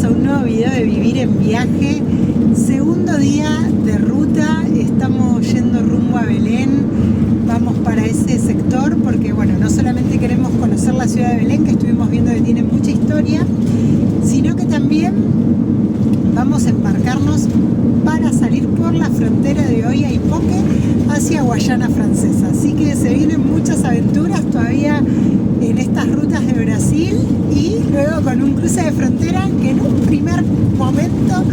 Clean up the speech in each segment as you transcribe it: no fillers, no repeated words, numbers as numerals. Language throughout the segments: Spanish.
bienvenidos a un nuevo video de Vivir en Viaje. Segundo día de ruta, estamos yendo rumbo a Belén. Vamos para ese sector porque, bueno, no solamente queremos conocer la ciudad de Belén, que estuvimos viendo que tiene mucha historia, sino que también vamos a embarcarnos para salir por la frontera de Oiapoque hacia Guayana Francesa. Así que se vienen muchas aventuras todavía en estas rutas de Brasil y luego con un cruce de frontera que en un primer momento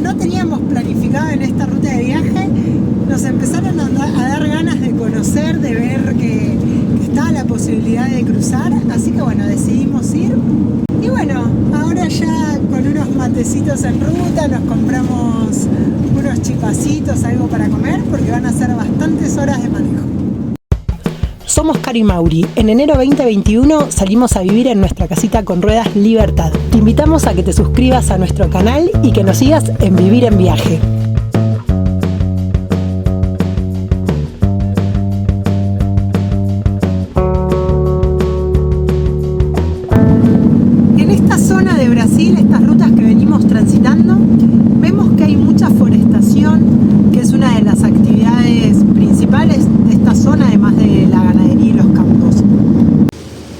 no teníamos planificado en esta ruta de viaje. Nos empezaron a dar ganas de conocer, de ver que estaba la posibilidad de cruzar, así que bueno, decidimos ir. Y bueno, ahora ya con unos matecitos en ruta, nos compramos unos chipacitos, algo para comer, porque van a ser bastantes horas de manejo. Somos Cari y Mauri. En enero 2021 salimos a vivir en nuestra casita con ruedas Libertad. Te invitamos a que te suscribas a nuestro canal y que nos sigas en Vivir en Viaje. En esta zona de Brasil, estas rutas que venimos transitando, vemos que hay mucha forestación, que es una de las actividades principales de esta zona, además de la ganadería y los campos.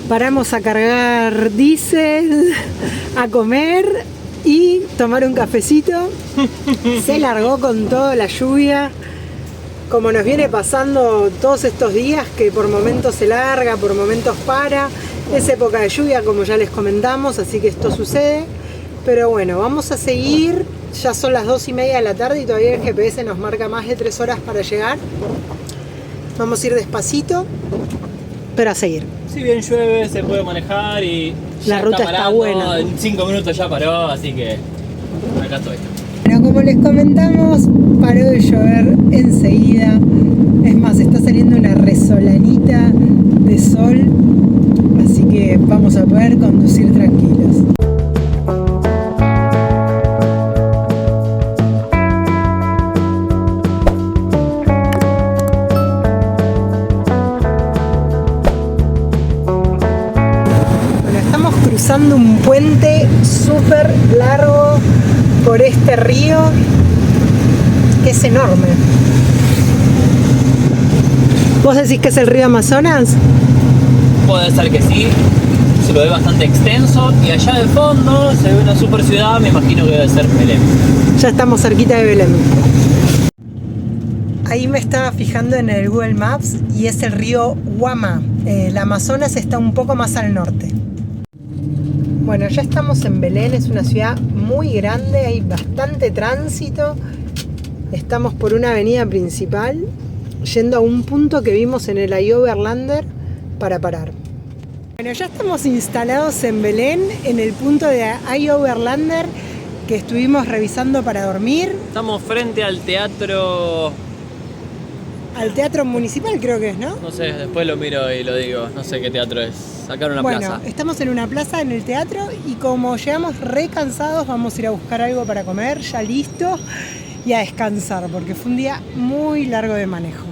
Paramos a cargar diésel, a comer y tomar un cafecito. Se largó con toda la lluvia, como nos viene pasando todos estos días, que por momentos se larga, por momentos para. Es época de lluvia, como ya les comentamos, así que esto sucede. Pero bueno, vamos a seguir. Ya son las 2:30 de la tarde y todavía el GPS nos marca más de 3 horas para llegar. Vamos a ir despacito, pero a seguir. Si bien llueve, se puede manejar y la ruta está buena. En 5 minutos ya paró, así que acá estoy. Bueno, como les comentamos, paró de llover enseguida. Es más, está saliendo una resolanita de sol, así que vamos a poder conducir tranquilos. Cruzando un puente súper largo por este río que es enorme. ¿Vos decís que es el río Amazonas? Puede ser que sí, se lo ve bastante extenso y allá de fondo se ve una super ciudad, me imagino que debe ser Belén. Ya estamos cerquita de Belén. Ahí me estaba fijando en el Google Maps y es el río Uama. El Amazonas está un poco más al norte. Bueno, ya estamos en Belén, es una ciudad muy grande, hay bastante tránsito. Estamos por una avenida principal, yendo a un punto que vimos en el iOverlander para parar. Bueno, ya estamos instalados en Belén, en el punto de iOverlander que estuvimos revisando para dormir. Estamos frente al teatro... Al teatro municipal creo que es, ¿no? No sé, después lo miro y lo digo, no sé qué teatro es. Sacaron una plaza. Bueno, estamos en una plaza en el teatro y como llegamos re cansados, vamos a ir a buscar algo para comer, ya listo, y a descansar, porque fue un día muy largo de manejo.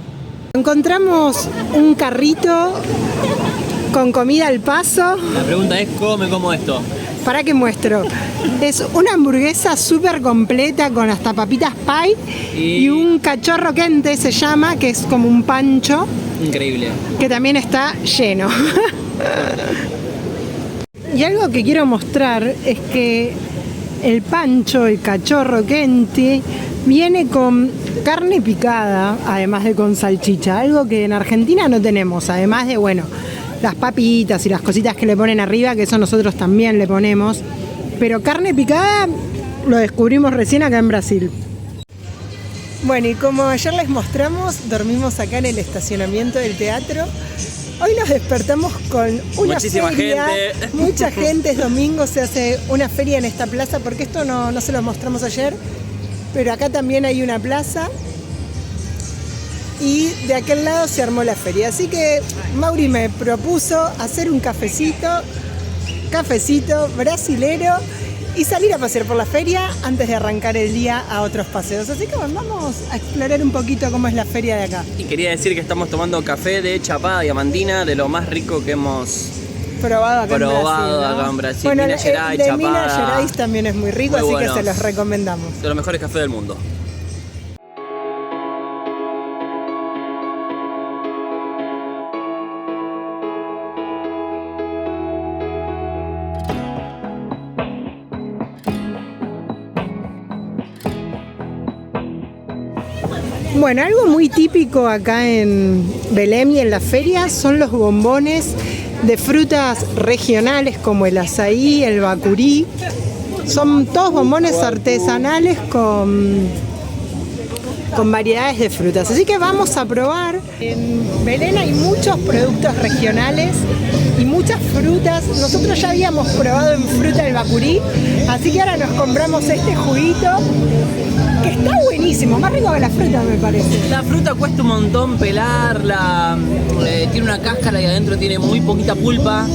Encontramos un carrito con comida al paso. La pregunta es, ¿cómo me como esto? ¿Para qué muestro? Es una hamburguesa súper completa con hasta papitas pie y un cachorro quente se llama, que es como un pancho. Increíble. Que también está lleno. Y algo que quiero mostrar es que el pancho, el cachorro quente, viene con carne picada, además de con salchicha. Algo que en Argentina no tenemos, además de, bueno, las papitas y las cositas que le ponen arriba, que eso nosotros también le ponemos. Pero carne picada lo descubrimos recién acá en Brasil. Bueno, y como ayer les mostramos, dormimos acá en el estacionamiento del teatro. Hoy nos despertamos con una muchísima feria, gente. Mucha gente, es domingo, se hace una feria en esta plaza, porque esto no se lo mostramos ayer, pero acá también hay una plaza. Y de aquel lado se armó la feria. Así que Mauri me propuso hacer un cafecito brasilero y salir a pasear por la feria antes de arrancar el día a otros paseos. Así que bueno, vamos a explorar un poquito cómo es la feria de acá. Y quería decir que estamos tomando café de chapada diamantina, de lo más rico que hemos probado acá en Brasil, ¿no? Acá en Brasil. Bueno, Minas Gerais, el de Chapada. Minas Gerais también es muy rico, Muy así bueno. que se los recomendamos. De los mejores cafés del mundo. Bueno, algo muy típico acá en Belém y en la feria son los bombones de frutas regionales como el azaí, el bacurí. Son todos bombones artesanales con variedades de frutas. Así que vamos a probar. En Belén hay muchos productos regionales y muchas frutas. Nosotros ya habíamos probado en fruta el bacurí, así que ahora nos compramos este juguito que está buenísimo, más rico que la fruta me parece. La fruta cuesta un montón pelarla, tiene una cáscara y adentro tiene muy poquita pulpa.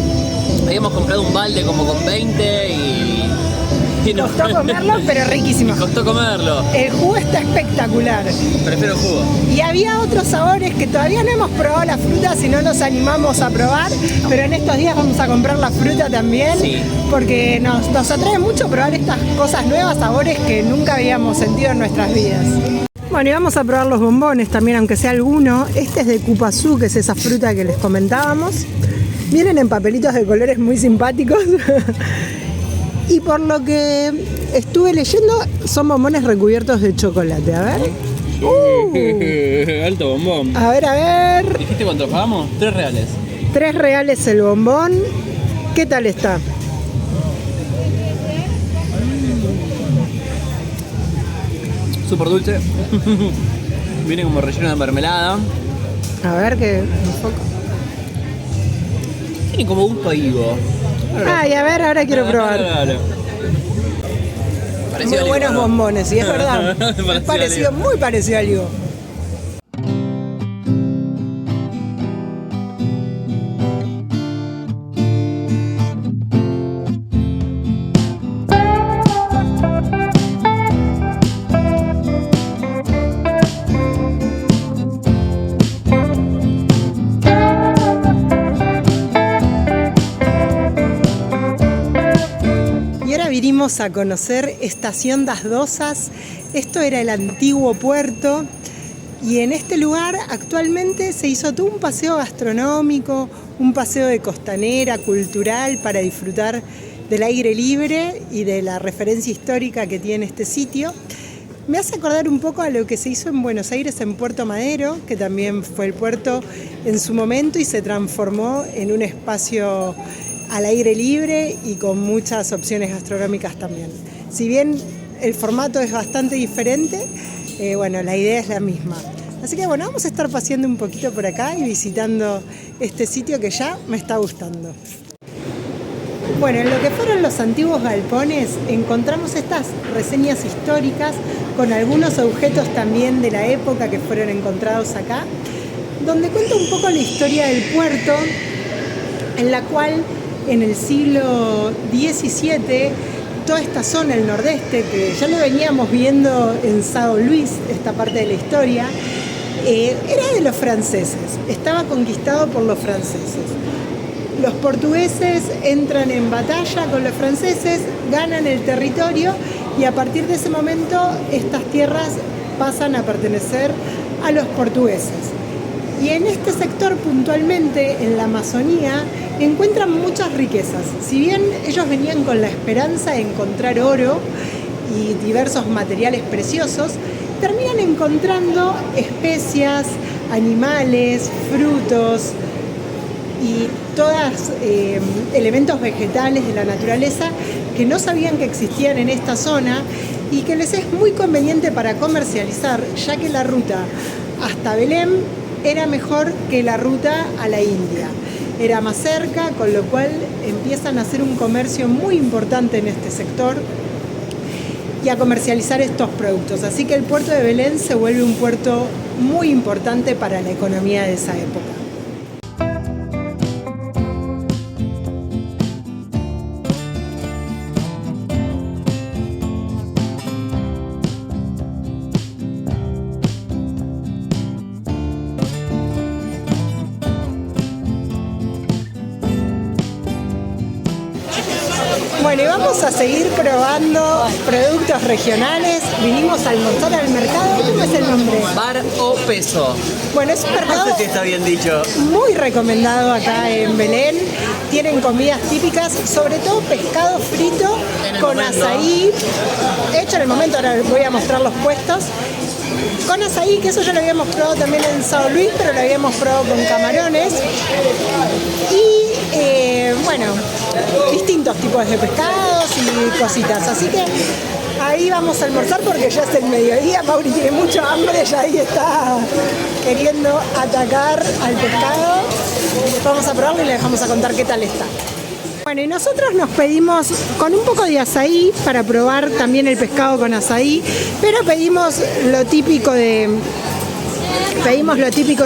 Habíamos comprado un balde como con 20 y Costó comerlo, pero riquísimo. Me costó comerlo. El jugo está espectacular. Prefiero el jugo. Y había otros sabores que todavía no hemos probado la fruta, si no nos animamos a probar, pero en estos días vamos a comprar la fruta también, sí, porque nos atrae mucho probar estas cosas nuevas, sabores que nunca habíamos sentido en nuestras vidas. Bueno, y vamos a probar los bombones también, aunque sea alguno. Este es de cupazú, que es esa fruta que les comentábamos. Vienen en papelitos de colores muy simpáticos. Y por lo que estuve leyendo, son bombones recubiertos de chocolate. A ver. Alto bombón. A ver. ¿Dijiste cuánto pagamos? 3 reales. 3 reales el bombón. ¿Qué tal está? Súper dulce. Viene como relleno de mermelada. A ver que enfoco. Tiene como gusto a higo. Ay, a ver, ahora quiero probar. Muy buenos bombones, sí, es verdad. Es parecido, muy parecido al higo. Vinimos a conocer Estación das Dosas. Esto era el antiguo puerto y en este lugar actualmente se hizo todo un paseo gastronómico, un paseo de costanera, cultural, para disfrutar del aire libre y de la referencia histórica que tiene este sitio. Me hace acordar un poco a lo que se hizo en Buenos Aires, en Puerto Madero, que también fue el puerto en su momento y se transformó en un espacio al aire libre y con muchas opciones gastronómicas también. Si bien el formato es bastante diferente, bueno, la idea es la misma. Así que bueno, vamos a estar paseando un poquito por acá y visitando este sitio que ya me está gustando. Bueno, en lo que fueron los antiguos galpones encontramos estas reseñas históricas con algunos objetos también de la época que fueron encontrados acá, donde cuenta un poco la historia del puerto, en la cual en el siglo XVII, toda esta zona, el nordeste, que ya lo veníamos viendo en São Luís, esta parte de la historia, era de los franceses, estaba conquistado por los franceses. Los portugueses entran en batalla con los franceses, ganan el territorio y a partir de ese momento estas tierras pasan a pertenecer a los portugueses. Y en este sector puntualmente, en la Amazonía, encuentran muchas riquezas. Si bien ellos venían con la esperanza de encontrar oro y diversos materiales preciosos, terminan encontrando especias, animales, frutos y todos elementos vegetales de la naturaleza que no sabían que existían en esta zona y que les es muy conveniente para comercializar, ya que la ruta hasta Belém era mejor que la ruta a la India. Era más cerca, con lo cual empiezan a hacer un comercio muy importante en este sector y a comercializar estos productos. Así que el puerto de Belén se vuelve un puerto muy importante para la economía de esa época. vamos a seguir probando productos regionales. Vinimos a almorzar al mercado. ¿Cómo es el nombre? Bar o Peso. Bueno, es un mercado No sé si está bien dicho. muy recomendado acá en Belén. Tienen comidas típicas, sobre todo pescado frito con azaí. Hecho en el momento, ahora voy a mostrar los puestos. Con azaí, que eso ya lo habíamos probado también en Sao Luis, pero lo habíamos probado con camarones. Y bueno, distintos tipos de pescados y cositas. Así que ahí vamos a almorzar porque ya es el mediodía. Mauri tiene mucho hambre, ya ahí está queriendo atacar al pescado. Vamos a probarlo y le dejamos a contar qué tal está. Bueno, y nosotros nos pedimos con un poco de azaí para probar también el pescado con azaí, pero pedimos lo típico de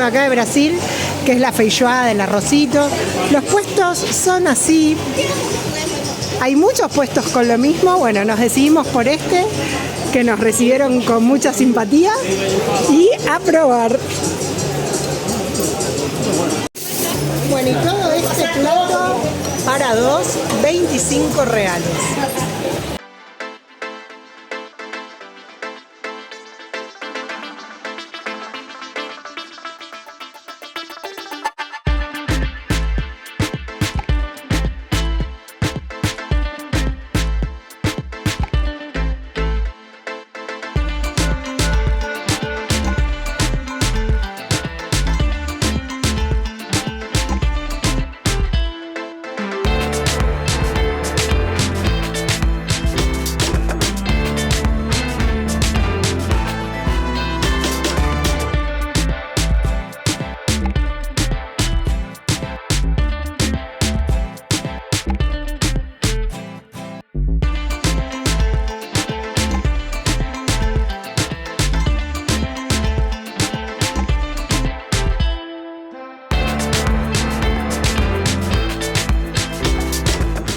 acá de Brasil, que es la feijoada, el arrocito. Los puestos son así. Hay muchos puestos con lo mismo. Bueno, nos decidimos por este, que nos recibieron con mucha simpatía, y a probar. Bueno, y todo este plato para dos, 25 reales.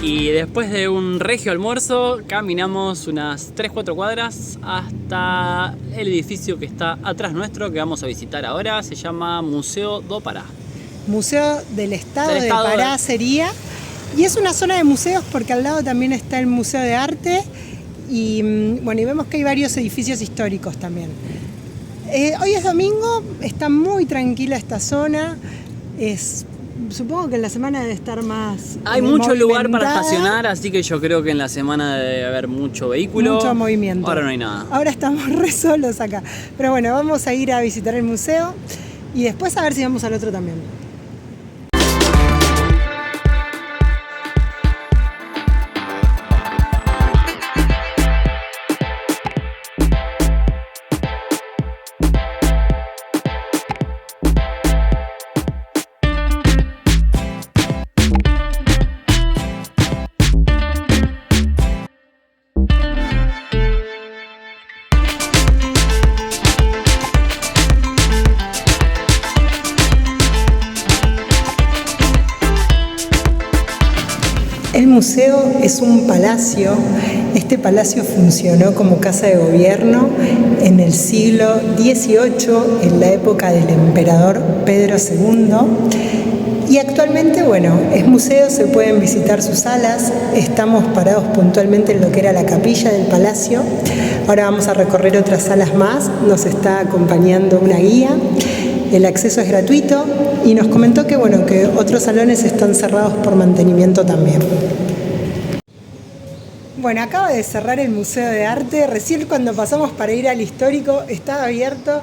Y después de un regio almuerzo, caminamos unas 3-4 cuadras hasta el edificio que está atrás nuestro, que vamos a visitar ahora. Se llama Museu do Pará. Museo del Estado de Pará sería. Y es una zona de museos porque al lado también está el Museo de Arte. Y bueno, y vemos que hay varios edificios históricos también. Hoy es domingo, está muy tranquila esta zona. Supongo que en la semana debe estar más. Hay mucho lugar para estacionar, así que yo creo que en la semana debe haber mucho vehículo. Mucho movimiento. Ahora no hay nada. Ahora estamos re solos acá. Pero bueno, vamos a ir a visitar el museo y después a ver si vamos al otro también. El museo es un palacio. Este palacio funcionó como casa de gobierno en el siglo XVIII, en la época del emperador Pedro II. Y actualmente, bueno, es museo, se pueden visitar sus salas. Estamos parados puntualmente en lo que era la capilla del palacio. Ahora vamos a recorrer otras salas más. Nos está acompañando una guía. El acceso es gratuito y nos comentó que, bueno, que otros salones están cerrados por mantenimiento también. Bueno, acaba de cerrar el Museo de Arte. Recién cuando pasamos para ir al histórico estaba abierto,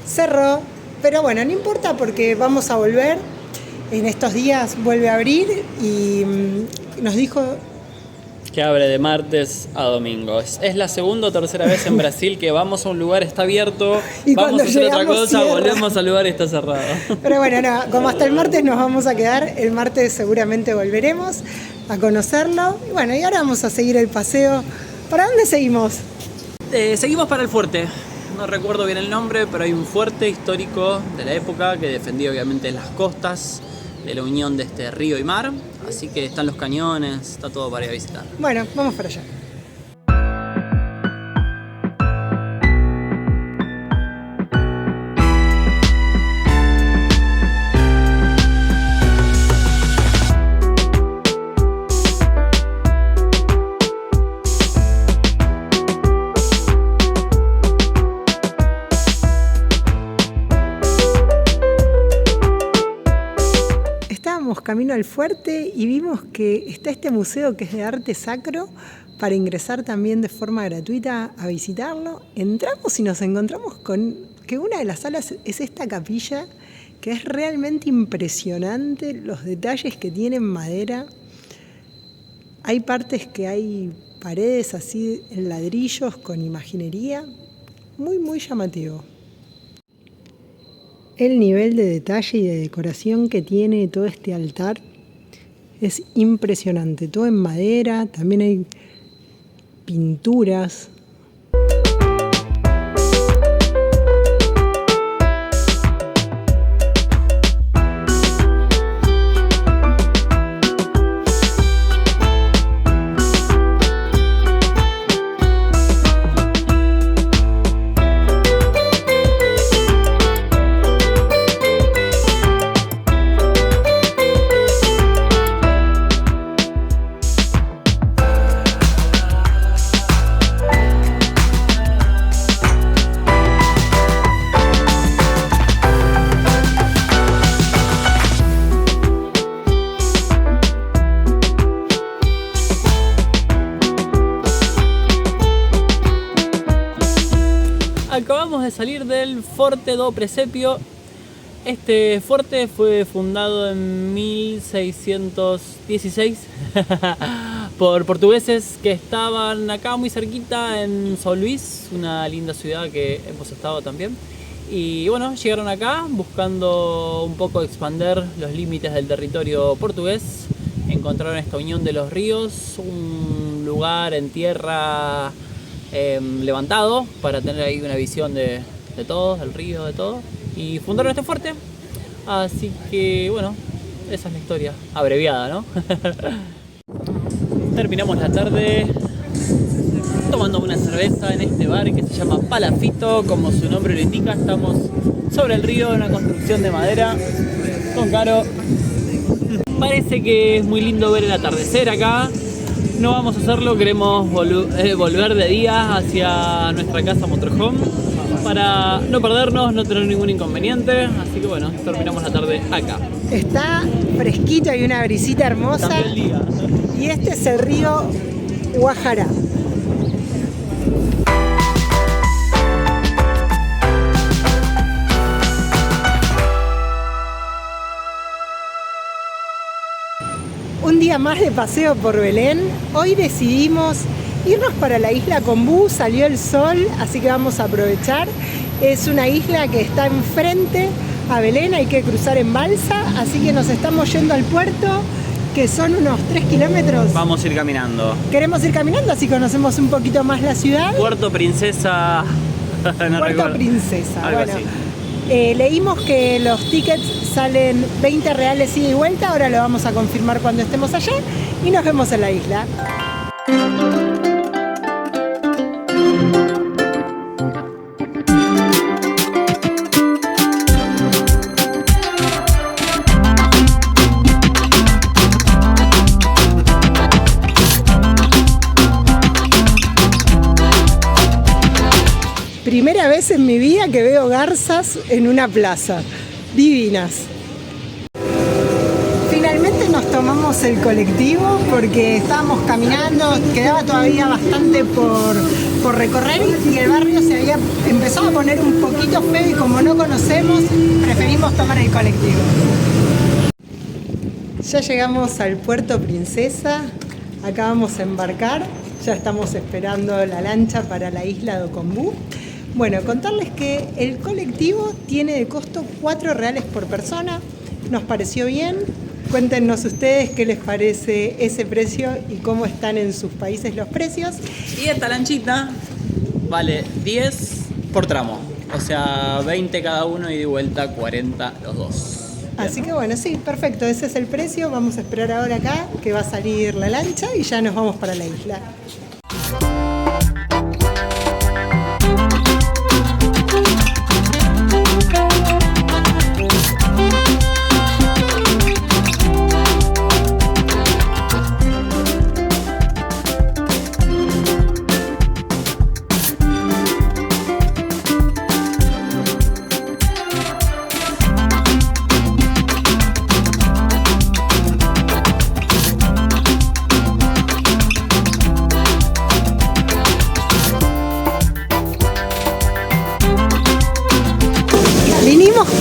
cerró. Pero bueno, no importa porque vamos a volver. En estos días vuelve a abrir y nos dijo que abre de martes a domingos. Es la segunda o tercera vez en Brasil que vamos a un lugar, está abierto, y vamos a hacer otra cosa, cierra. volvemos al lugar y está cerrado. Pero bueno, no, como hasta el martes nos vamos a quedar, el martes seguramente volveremos a conocerlo. Y bueno, y ahora vamos a seguir el paseo. ¿Para dónde seguimos? Seguimos para el fuerte. No recuerdo bien el nombre, pero hay un fuerte histórico de la época que defendía obviamente las costas de la unión de este río y mar. Así que están los cañones, está todo para ir a visitar. Bueno, vamos para allá. camino al fuerte y vimos que está este museo que es de arte sacro para ingresar también de forma gratuita a visitarlo. Entramos y nos encontramos con que una de las salas es esta capilla, que es realmente impresionante los detalles que tiene en madera. Hay partes que hay paredes así en ladrillos con imaginería, muy muy llamativo. El nivel de detalle y de decoración que tiene todo este altar es impresionante, todo en madera, también hay pinturas. Acabamos de salir del Forte do Presepio. Este fuerte fue fundado en 1616 por portugueses que estaban acá muy cerquita en São Luís, una linda ciudad que hemos estado también. Y bueno, llegaron acá buscando un poco expandir los límites del territorio portugués. Encontraron esta unión de los ríos, un lugar en tierra levantado para tener ahí una visión de todo, del río, de todo, y fundaron este fuerte. Así que bueno, esa es la historia abreviada, ¿no? Terminamos la tarde tomando una cerveza en este bar que se llama Palafito. Como su nombre lo indica, estamos sobre el río, en una construcción de madera con Caro. Parece que es muy lindo ver el atardecer acá. No vamos a hacerlo, queremos volver de día hacia nuestra casa motorhome para no perdernos, no tener ningún inconveniente. Así que bueno, terminamos la tarde acá. Está fresquito, hay una brisita hermosa. Cambió el día. Y este es el río Guajará. Un día más de paseo por Belén. Hoy decidimos irnos para la isla Combú, salió el sol, así que vamos a aprovechar. Es una isla que está enfrente a Belén, hay que cruzar en balsa, así que nos estamos yendo al puerto, que son unos 3 kilómetros. Vamos a ir caminando. Queremos ir caminando, así conocemos un poquito más la ciudad. Puerto Princesa. No Puerto recuerdo. Princesa, Algo bueno. así. Leímos que los tickets salen 20 reales ida y vuelta, ahora lo vamos a confirmar cuando estemos allá y nos vemos en la isla. Primera vez en mi vida que veo garzas en una plaza. Divinas. Finalmente nos tomamos el colectivo porque estábamos caminando, quedaba todavía bastante por recorrer y el barrio se había empezado a poner un poquito feo y como no conocemos, preferimos tomar el colectivo. Ya llegamos al Puerto Princesa, acá vamos a embarcar, ya estamos esperando la lancha para la isla do Combú. Bueno, contarles que el colectivo tiene de costo 4 reales por persona, nos pareció bien. Cuéntenos ustedes qué les parece ese precio y cómo están en sus países los precios. Y esta lanchita vale 10 por tramo, o sea 20 cada uno y de vuelta 40 los dos. Así que bueno, sí, perfecto, ese es el precio. Vamos a esperar ahora acá que va a salir la lancha y ya nos vamos para la isla.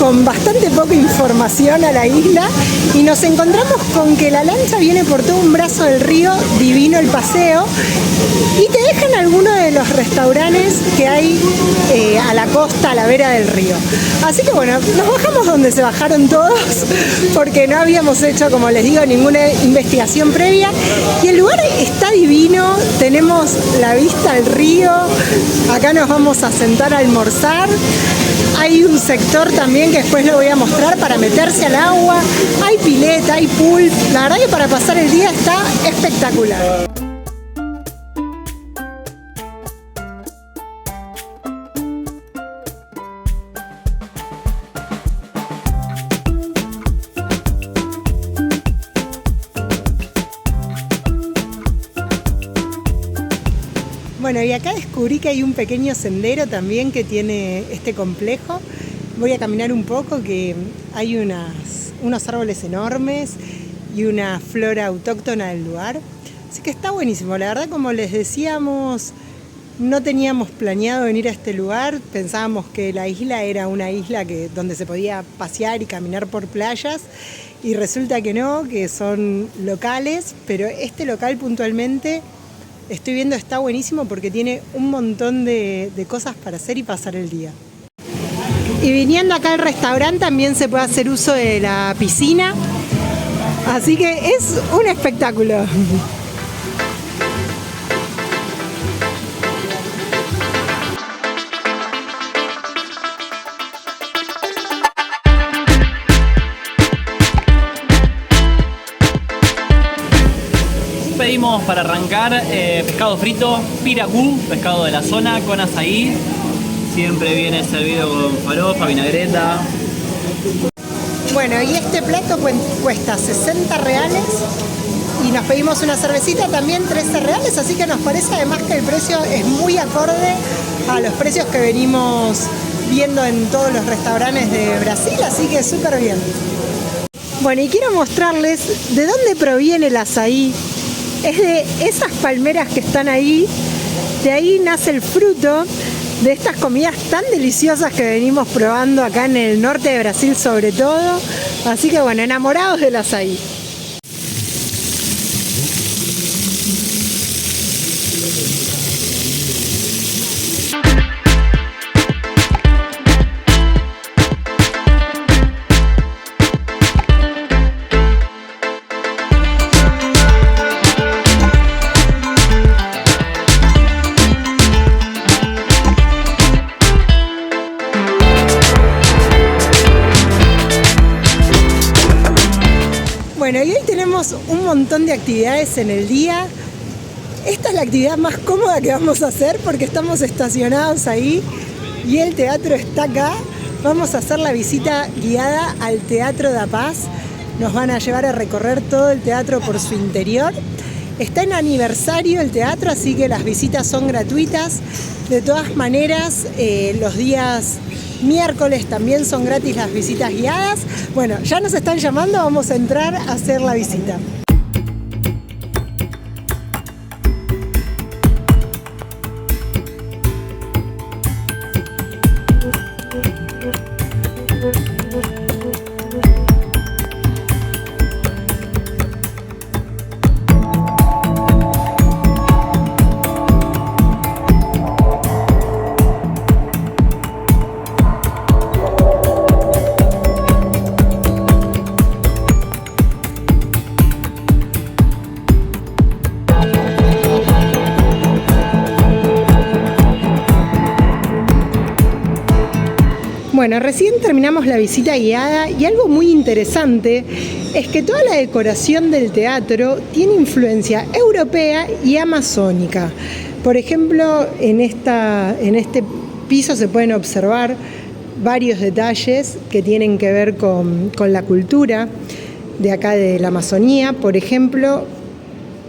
con bastante poca información a la isla y nos encontramos con que la lancha viene por todo un brazo del río, divino el paseo, y te dejan algunos de los restaurantes que hay a la costa, a la vera del río. Así que bueno, nos bajamos donde se bajaron todos, porque no habíamos hecho, como les digo, ninguna investigación previa, y el lugar está divino, tenemos la vista al río, acá nos vamos a sentar a almorzar. Hay un sector también que después lo voy a mostrar para meterse al agua, hay pileta, hay pool, la verdad que para pasar el día está espectacular. Bueno, y acá descubrí que hay un pequeño sendero también que tiene este complejo. Voy a caminar un poco, que hay unos árboles enormes y una flora autóctona del lugar. Así que está buenísimo. La verdad, como les decíamos, no teníamos planeado venir a este lugar. Pensábamos que la isla era una isla donde se podía pasear y caminar por playas. Y resulta que no, que son locales, pero este local puntualmente estoy viendo está buenísimo porque tiene un montón de cosas para hacer y pasar el día. Y viniendo acá al restaurante también se puede hacer uso de la piscina, así que es un espectáculo. Pedimos para arrancar pescado frito, piracú, pescado de la zona, con azaí. Siempre viene servido con farofa, vinagreta. Bueno, y este plato cuesta 60 reales y nos pedimos una cervecita también 13 reales, así que nos parece además que el precio es muy acorde a los precios que venimos viendo en todos los restaurantes de Brasil, así que súper bien. Bueno, y quiero mostrarles de dónde proviene el azaí. Es de esas palmeras que están ahí, de ahí nace el fruto de estas comidas tan deliciosas que venimos probando acá en el norte de Brasil sobre todo. Así que bueno, enamorados del azaí. Bueno, y hoy tenemos un montón de actividades en el día. Esta es la actividad más cómoda que vamos a hacer porque estamos estacionados ahí y el teatro está acá. Vamos a hacer la visita guiada al Teatro da Paz. Nos van a llevar a recorrer todo el teatro por su interior. Está en aniversario el teatro, así que las visitas son gratuitas. De todas maneras, los días miércoles también son gratis las visitas guiadas. Bueno, ya nos están llamando, vamos a entrar a hacer la visita. Bueno, recién terminamos la visita guiada y algo muy interesante es que toda la decoración del teatro tiene influencia europea y amazónica. Por ejemplo, en este piso se pueden observar varios detalles que tienen que ver con la cultura de acá de la Amazonía. Por ejemplo,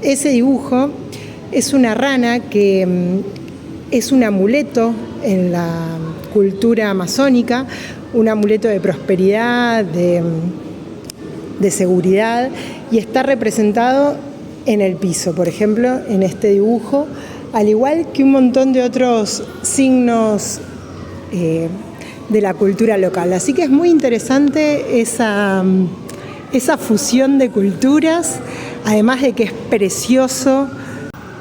ese dibujo es una rana que es un amuleto en la cultura amazónica, un amuleto de prosperidad, de seguridad, y está representado en el piso, por ejemplo, en este dibujo, al igual que un montón de otros signos de la cultura local. Así que es muy interesante esa fusión de culturas, además de que es precioso.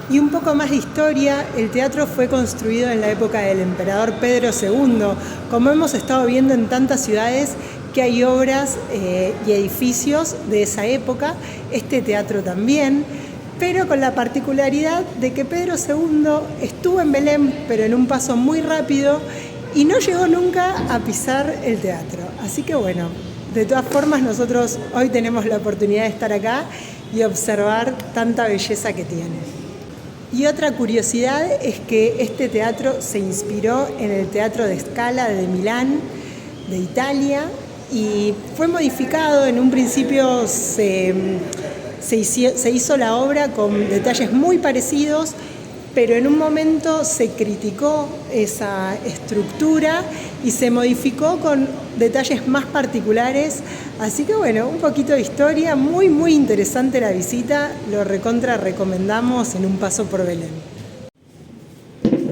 Y un poco más de historia, el teatro fue construido en la época del emperador Pedro II. Como hemos estado viendo en tantas ciudades que hay obras y edificios de esa época, este teatro también, pero con la particularidad de que Pedro II estuvo en Belén, pero en un paso muy rápido, y no llegó nunca a pisar el teatro. Así que bueno, de todas formas nosotros hoy tenemos la oportunidad de estar acá y observar tanta belleza que tiene. Y otra curiosidad es que este teatro se inspiró en el Teatro de Scala de Milán, de Italia, y fue modificado. En un principio se hizo la obra con detalles muy parecidos, pero en un momento se criticó esa estructura y se modificó con detalles más particulares. Así que bueno, un poquito de historia, muy muy interesante la visita, lo recontra recomendamos en un paso por Belén.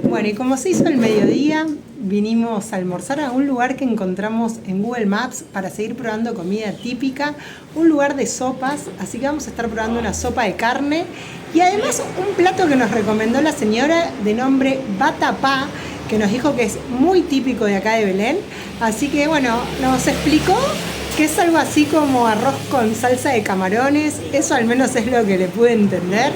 Bueno, y como se hizo el mediodía, vinimos a almorzar a un lugar que encontramos en Google Maps para seguir probando comida típica, un lugar de sopas, así que vamos a estar probando una sopa de carne y además un plato que nos recomendó la señora de nombre Vatapá, que nos dijo que es muy típico de acá de Belén, así que bueno, nos explicó que es algo así como arroz con salsa de camarones, eso al menos es lo que le pude entender,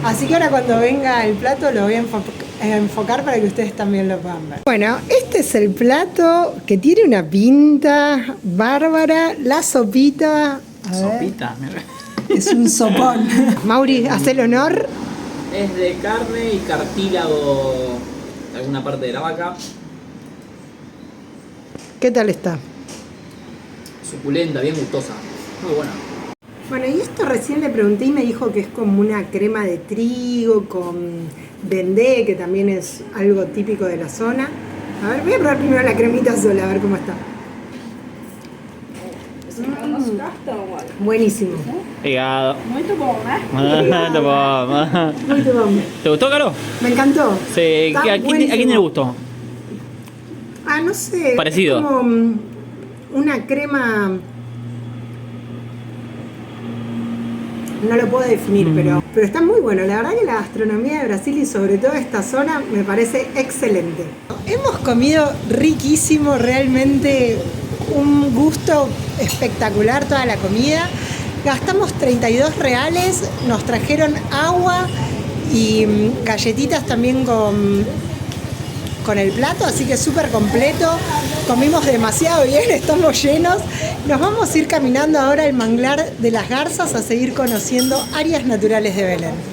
así que ahora cuando venga el plato lo voy a enfocar para que ustedes también lo puedan ver. Bueno, este es el plato que tiene una pinta bárbara, la sopita. Sopita. Es un sopón. Mauri, haz el honor. Es de carne y cartílago de alguna parte de la vaca. ¿Qué tal está? Suculenta, bien gustosa. Muy buena. Bueno, y esto recién le pregunté y me dijo que es como una crema de trigo con dendé, que también es algo típico de la zona. A ver, voy a probar primero la cremita sola, a ver cómo está. Buenísimo. Obrigado. Muito bom, né? Muito bom. Muy bom. ¿Te gustó, Caro? Me encantó. Sí. ¿A quién le gustó? Ah, no sé. Parecido. Es como una crema. No lo puedo definir, pero está muy bueno. La verdad que la gastronomía de Brasil y sobre todo esta zona me parece excelente. Hemos comido riquísimo, realmente un gusto espectacular toda la comida. Gastamos 32 reales, nos trajeron agua y galletitas también con el plato, así que súper completo. Comimos demasiado bien, estamos llenos. Nos vamos a ir caminando ahora al manglar de las Garzas a seguir conociendo áreas naturales de Belén.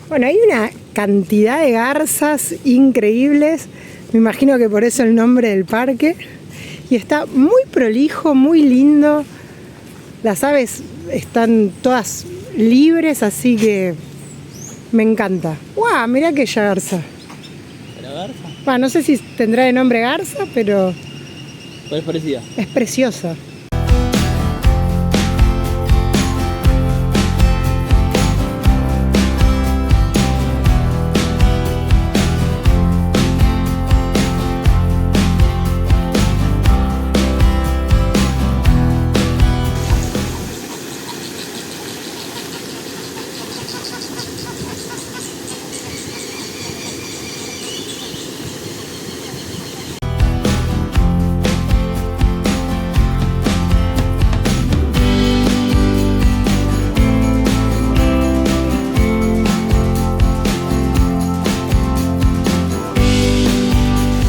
Bueno, hay una cantidad de garzas increíbles, me imagino que por eso el nombre del parque, y está muy prolijo, muy lindo, las aves están todas libres, así que me encanta. ¡Guau! Mirá aquella garza. ¿La garza? Bueno, no sé si tendrá de nombre garza, pero ¿Cuál es parecida? es preciosa.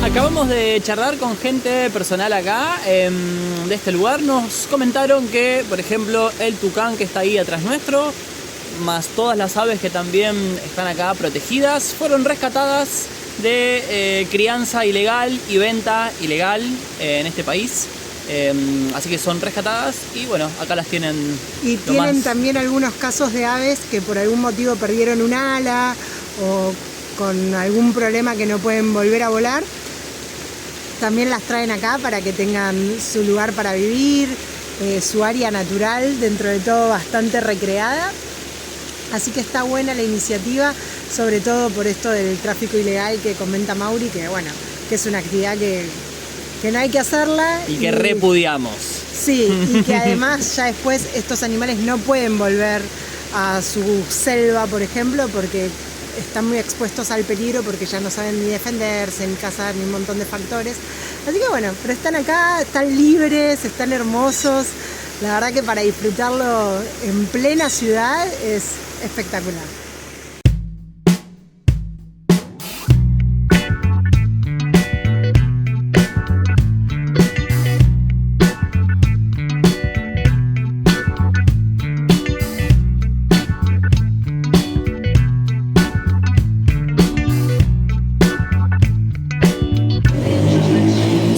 Acabamos de charlar con gente personal acá de este lugar. Nos comentaron que, por ejemplo, el tucán que está ahí atrás nuestro, más todas las aves que también están acá protegidas, fueron rescatadas de crianza ilegal y venta ilegal en este país. Así que son rescatadas y bueno, acá las tienen. Y tienen también algunos casos de aves que por algún motivo perdieron un ala o con algún problema que no pueden volver a volar. También las traen acá para que tengan su lugar para vivir. su área natural, dentro de todo bastante recreada. Así que está buena la iniciativa, sobre todo por esto del tráfico ilegal que comenta Mauri, que bueno, que es una actividad que no hay que hacerla. Y que repudiamos. Sí, y que además ya después estos animales no pueden volver a su selva, por ejemplo, porque están muy expuestos al peligro, porque ya no saben ni defenderse, ni cazar, ni un montón de factores. Así que bueno, pero están acá, están libres, están hermosos. La verdad que para disfrutarlo en plena ciudad es espectacular.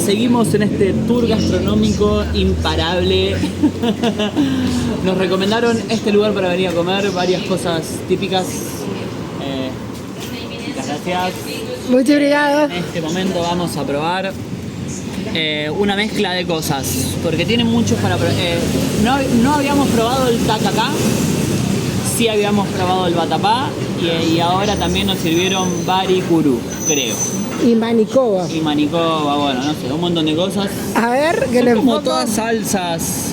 Seguimos en este tour gastronómico imparable. Nos recomendaron este lugar para venir a comer, varias cosas típicas. Muchas gracias. Muchas gracias. En este momento vamos a probar una mezcla de cosas, porque tienen muchos para probar. No habíamos probado el tacacá, sí habíamos probado el vatapá y ahora también nos sirvieron baricurú, creo. Y manicoba. Y manicoba, bueno, no sé, un montón de cosas. A ver, que son le como enfoco. todas salsas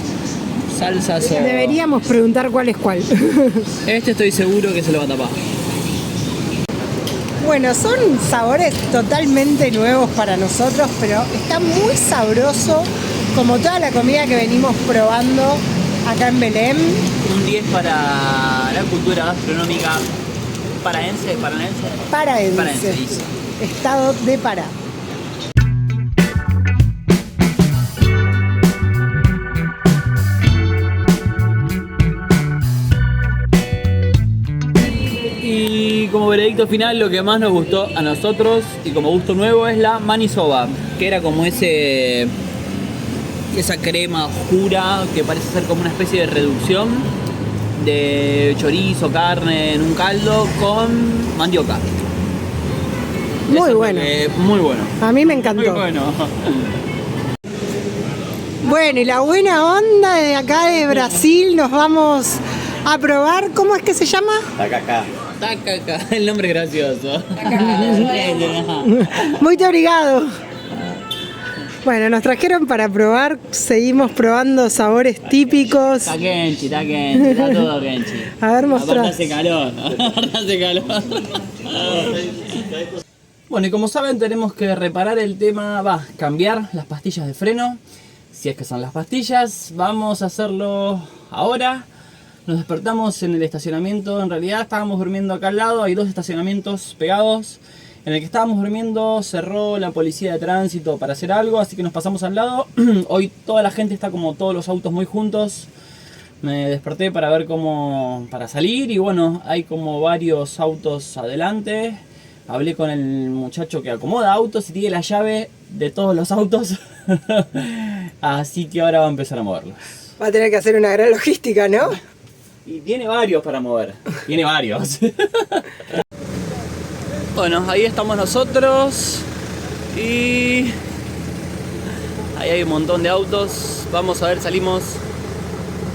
o... Deberíamos preguntar cuál es cuál. Este estoy seguro que se lo va a tapar. Bueno, son sabores totalmente nuevos para nosotros, pero está muy sabroso, como toda la comida que venimos probando acá en Belém. Un 10 para la cultura gastronómica paraense. Paraense. Estado de Pará. Y como veredicto final, lo que más nos gustó a nosotros y como gusto nuevo es la manisoba, que era como esa crema oscura que parece ser como una especie de reducción de chorizo, carne en un caldo con mandioca. Muy bueno. Muy bueno. A mí me encantó. Muy bueno. Bueno, y la buena onda de acá de Brasil, nos vamos a probar, ¿cómo es que se llama? Tacacá, el nombre es gracioso. Muy obrigado. Bueno, nos trajeron para probar, seguimos probando sabores típicos. Está Kenchi, está todo Kenchi. A ver, mostrá. Aparte hace calor. Bueno, y como saben, tenemos que reparar el tema, cambiar las pastillas de freno. Si es que son las pastillas, vamos a hacerlo ahora. Nos despertamos en el estacionamiento, en realidad estábamos durmiendo acá al lado, hay dos estacionamientos pegados. En el que estábamos durmiendo cerró la policía de tránsito para hacer algo, así que nos pasamos al lado. Hoy toda la gente está como todos los autos muy juntos. Me desperté para ver para salir y bueno, hay como varios autos adelante. Hablé con el muchacho que acomoda autos y tiene la llave de todos los autos. Así que ahora va a empezar a moverlos. Va a tener que hacer una gran logística, ¿no? Y tiene varios para mover. Tiene varios. Bueno, ahí estamos nosotros. Y ahí hay un montón de autos. Vamos a ver, salimos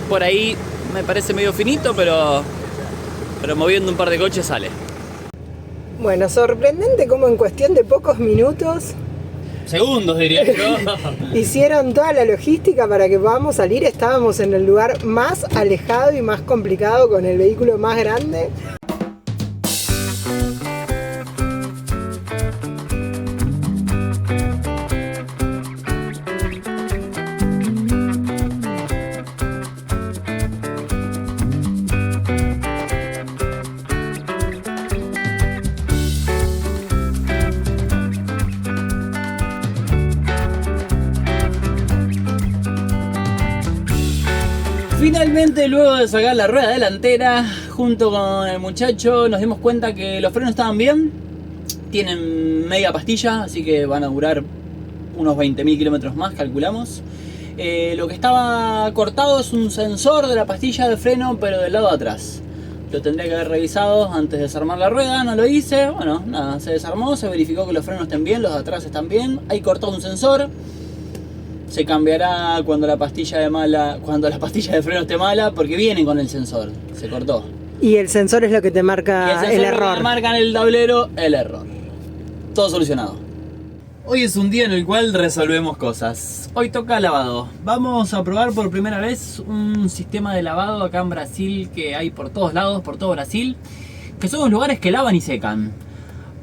por ahí. Me parece medio finito, pero moviendo un par de coches sale. Bueno, sorprendente cómo en cuestión de pocos minutos Segundos, diría yo. hicieron toda la logística para que podamos salir. Estábamos en el lugar más alejado y más complicado, con el vehículo más grande. Finalmente, luego de sacar la rueda delantera, junto con el muchacho, nos dimos cuenta que los frenos estaban bien. Tienen media pastilla, así que van a durar unos 20.000 kilómetros más, calculamos. Lo que estaba cortado es un sensor de la pastilla de freno, pero del lado de atrás. Lo tendría que haber revisado antes de desarmar la rueda, no lo hice. Bueno, nada, se desarmó, se verificó que los frenos estén bien, los de atrás están bien. Hay cortado un sensor. Se cambiará cuando la pastilla de freno esté mala, porque viene con el sensor. Se cortó. Y el sensor es lo que te marca el error. Te marca en el tablero el error. Todo solucionado. Hoy es un día en el cual resolvemos cosas. Hoy toca lavado. Vamos a probar por primera vez un sistema de lavado acá en Brasil que hay por todos lados, por todo Brasil, que son los lugares que lavan y secan.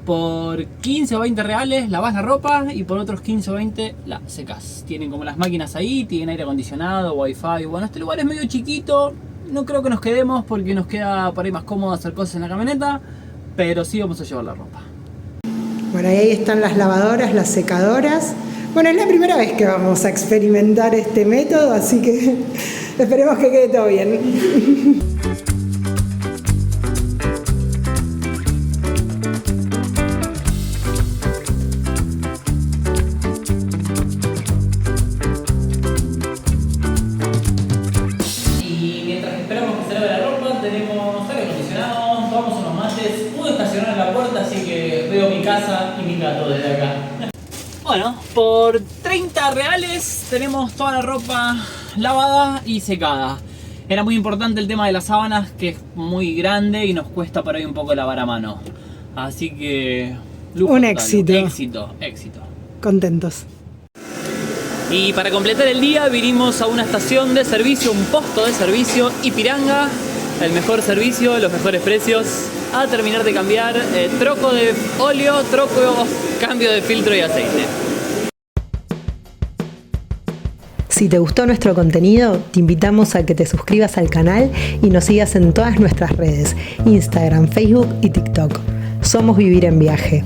Por 15 o 20 reales lavas la ropa y por otros 15 o 20 la secas. Tienen como las máquinas ahí, tienen aire acondicionado, wifi. Bueno, este lugar es medio chiquito. No creo que nos quedemos porque nos queda por ahí más cómodo hacer cosas en la camioneta, pero sí vamos a llevar la ropa. Bueno, ahí están las lavadoras, las secadoras. Bueno, es la primera vez que vamos a experimentar este método, así que esperemos que quede todo bien. Casa y mi gato desde acá. Bueno, por 30 reales tenemos toda la ropa lavada y secada. Era muy importante el tema de las sábanas, que es muy grande y nos cuesta por ahí un poco lavar a mano. Así que... lujo un total. Éxito. Contentos. Y para completar el día vinimos a una estación de servicio, un posto de servicio, Ipiranga. El mejor servicio, los mejores precios. A terminar de cambiar troco de óleo, cambio de filtro y aceite. Si te gustó nuestro contenido, te invitamos a que te suscribas al canal y nos sigas en todas nuestras redes, Instagram, Facebook y TikTok. Somos Vivir en Viaje.